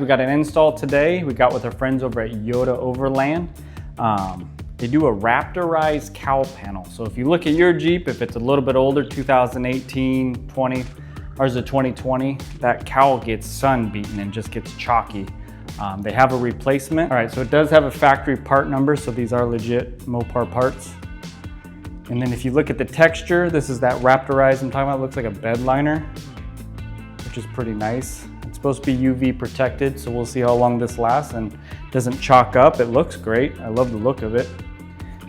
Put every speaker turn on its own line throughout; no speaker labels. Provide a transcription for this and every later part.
We got an install today. We got with our friends over at Yotto Overland. They do a Raptorized cowl panel. So if you look at your Jeep, if it's a little bit older, 2018, 20, ours is 2020, that cowl gets sun beaten and just gets chalky. They have a replacement. All right, so it does have a factory part number, so these are legit Mopar parts. And then if you look at the texture, this is that Raptorized I'm talking about. It looks like a bed liner, which is pretty nice. It's supposed to be UV protected, so we'll see how long this lasts and doesn't chalk up. It looks great. I love the look of it.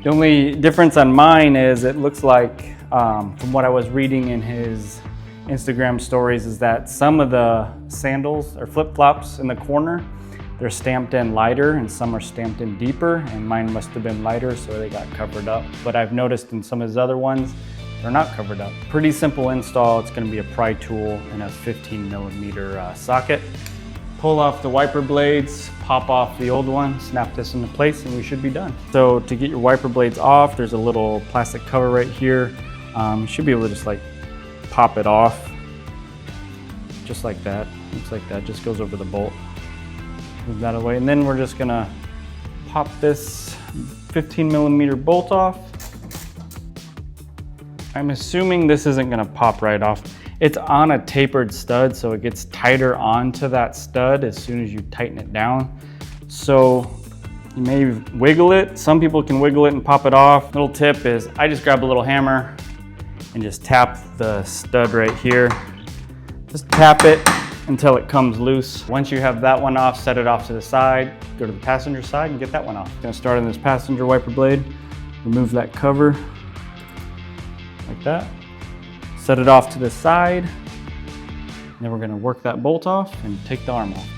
The only difference on mine is it looks like, from what I was reading in his Instagram stories, is that some of the sandals or flip-flops in the corner, they're stamped in lighter and some are stamped in deeper, and mine must have been lighter, so they got covered up. But I've noticed in some of his other ones, they're not covered up. Pretty simple install. It's gonna be a pry tool and a 15mm socket. Pull off the wiper blades, pop off the old one, snap this into place, and we should be done. So to get your wiper blades off, there's a little plastic cover right here. You should be able to just like pop it off, just like that. Looks like that, just goes over the bolt. Move that away, and then we're just gonna pop this 15mm bolt off. I'm assuming this isn't gonna pop right off. It's on a tapered stud, so it gets tighter onto that stud as soon as you tighten it down. So you may wiggle it. Some people can wiggle it and pop it off. Little tip is I just grab a little hammer and just tap the stud right here. Just tap it until it comes loose. Once you have that one off, set it off to the side, go to the passenger side and get that one off. Gonna start on this passenger wiper blade, remove that cover like that. Set it off to the side. Then we're gonna work that bolt off and take the arm off.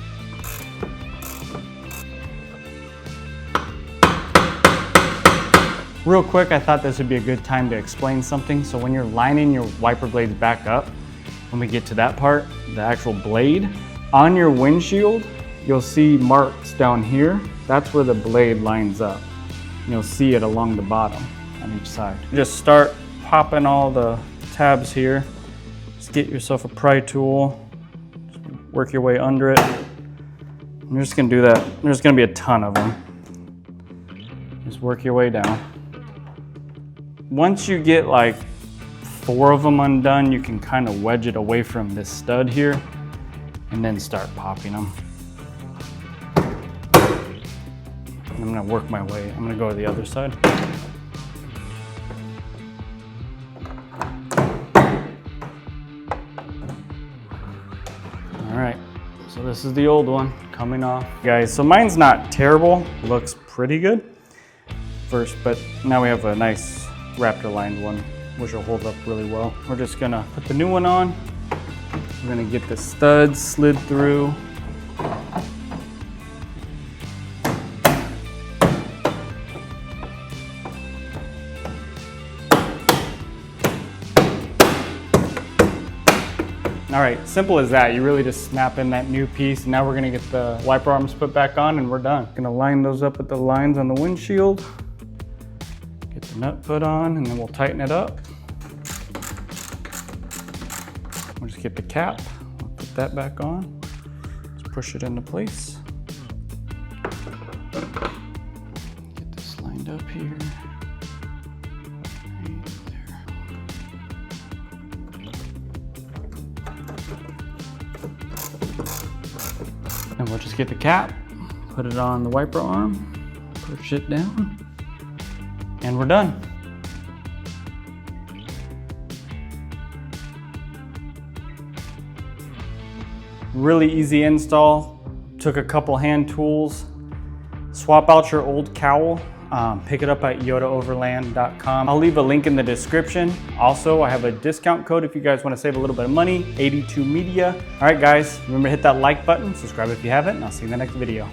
Real quick, I thought this would be a good time to explain something. So when you're lining your wiper blades back up, when we get to that part, the actual blade, on your windshield, you'll see marks down here. That's where the blade lines up. You'll see it along the bottom on each side. Just start popping all the tabs here. Just get yourself a pry tool, just work your way under it. I'm just gonna do that. There's gonna be a ton of them. Just work your way down. Once you get like 4 of them undone, you can kind of wedge it away from this stud here and then start popping them. I'm gonna work my way. I'm gonna go to the other side. All right, so this is the old one coming off. Guys, so mine's not terrible, looks pretty good first, but now we have a nice Raptor lined one, which will hold up really well. We're just gonna put the new one on. We're gonna get the studs slid through. All right, simple as that. You really just snap in that new piece. Now we're gonna get the wiper arms put back on and we're done. Gonna line those up with the lines on the windshield. Get the nut put on and then we'll tighten it up. We'll just get the cap, we'll put that back on. Just push it into place. Get this lined up here. And we'll just get the cap, put it on the wiper arm, push it down, and we're done. Really easy install. Took a couple hand tools. Swap out your old cowl. Pick it up at yottooverland.com. I'll leave a link in the description. Also, I have a discount code if you guys want to save a little bit of money, 82media. All right, guys, remember to hit that like button, subscribe if you haven't, and I'll see you in the next video.